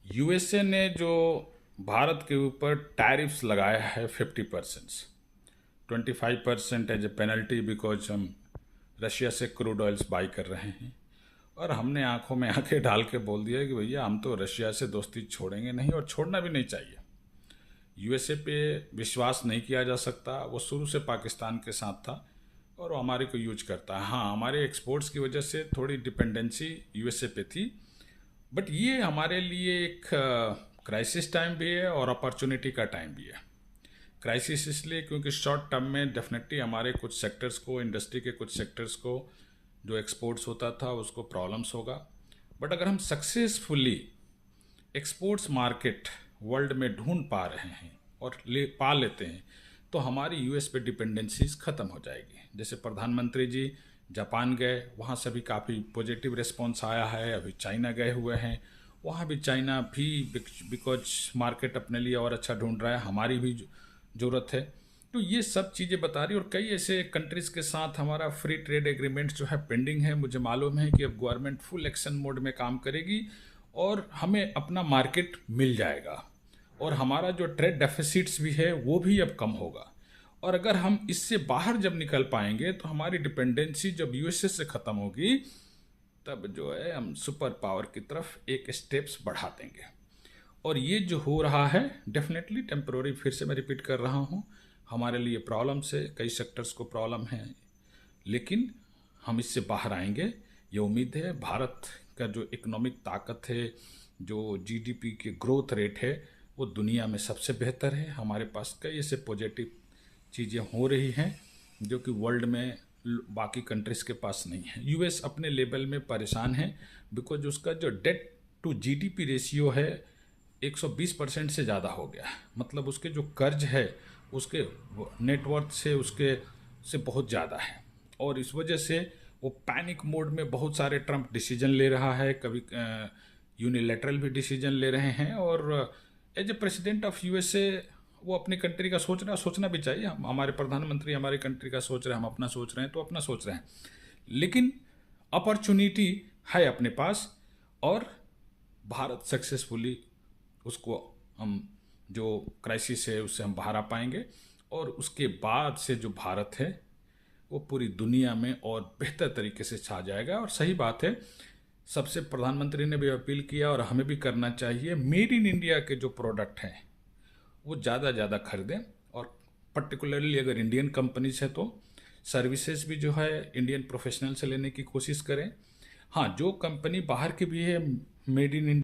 USA ने जो भारत के ऊपर टैरिफ्स लगाया है 50%, 25% एज ए पेनल्टी बिकॉज हम रशिया से क्रूड ऑयल्स बाई कर रहे हैं। और हमने आंखों में आंखें डाल के बोल दिया कि भैया हम तो रशिया से दोस्ती छोड़ेंगे नहीं और छोड़ना भी नहीं चाहिए। यूएसए पे विश्वास नहीं किया जा सकता, वो शुरू से पाकिस्तान के साथ था और वो हमारे को यूज करता है। हाँ, हमारे एक्सपोर्ट्स की वजह से थोड़ी डिपेंडेंसी यूएसए पे थी, बट ये हमारे लिए एक क्राइसिस टाइम भी है और अपॉर्चुनिटी का टाइम भी है। क्राइसिस इसलिए क्योंकि शॉर्ट टर्म में डेफिनेटली हमारे कुछ सेक्टर्स को, इंडस्ट्री के कुछ सेक्टर्स को जो एक्सपोर्ट्स होता था उसको प्रॉब्लम्स होगा। बट अगर हम सक्सेसफुली एक्सपोर्ट्स मार्केट वर्ल्ड में ढूंढ पा रहे हैं और ले पा लेते हैं तो हमारी यूएस पे डिपेंडेंसीज ख़त्म हो जाएगी। जैसे प्रधानमंत्री जी जापान गए, वहाँ से भी काफ़ी पॉजिटिव रिस्पॉन्स आया है। अभी चाइना गए हुए हैं, वहाँ भी चाइना भी बिकॉज मार्केट अपने लिए और अच्छा ढूंढ रहा है, हमारी भी ज़रूरत है। तो ये सब चीज़ें बता रही। और कई ऐसे कंट्रीज़ के साथ हमारा फ्री ट्रेड एग्रीमेंट जो है पेंडिंग है। मुझे मालूम है कि अब गवर्नमेंट फुल एक्शन मोड में काम करेगी और हमें अपना मार्केट मिल जाएगा और हमारा जो ट्रेड डेफिसिट्स भी है वो भी अब कम होगा। और अगर हम इससे बाहर जब निकल पाएंगे तो हमारी डिपेंडेंसी जब यूएसए से ख़त्म होगी तब जो है हम सुपर पावर की तरफ एक स्टेप्स बढ़ा देंगे। और ये जो हो रहा है डेफिनेटली टेम्प्रोरी, फिर से मैं रिपीट कर रहा हूँ, हमारे लिए प्रॉब्लम्स है, कई सेक्टर्स को प्रॉब्लम है, लेकिन हम इससे बाहर आएंगे। ये उम्मीद है। भारत का जो इकोनॉमिक ताकत है, जो जीडीपी के ग्रोथ रेट है, वो दुनिया में सबसे बेहतर है। हमारे पास कई ऐसे पॉजिटिव चीज़ें हो रही हैं जो कि वर्ल्ड में बाकी कंट्रीज़ के पास नहीं है। यूएस अपने लेवल में परेशान है बिकॉज उसका जो डेट टू जीडीपी रेशियो है 120% से ज़्यादा हो गया। मतलब उसके जो कर्ज है उसके नेटवर्थ से उसके से बहुत ज़्यादा है। और इस वजह से वो पैनिक मोड में बहुत सारे ट्रम्प डिसीजन ले रहा है, कभी यूनिलेटरल भी डिसीजन ले रहे हैं। और as a president of USA वो अपनी कंट्री का सोच रहा है, सोचना भी चाहिए। हमारे प्रधानमंत्री हमारी कंट्री का सोच रहे हैं, हम अपना सोच रहे हैं तो अपना सोच रहे हैं, लेकिन अपॉर्चुनिटी है अपने पास। और भारत सक्सेसफुली उसको हम जो क्राइसिस है उससे हम बाहर आ पाएंगे और उसके बाद से जो भारत है वो पूरी दुनिया में और बेहतर तरीके से छा जाएगा। और सही बात है, सबसे प्रधानमंत्री ने भी अपील किया और हमें भी करना चाहिए, मेड इन इंडिया के जो प्रोडक्ट हैं वो ज़्यादा खरीदें। और पर्टिकुलरली अगर इंडियन कंपनीज है तो सर्विसेज भी जो है इंडियन प्रोफेशनल से लेने की कोशिश करें। हाँ, जो कंपनी बाहर की भी है मेड इन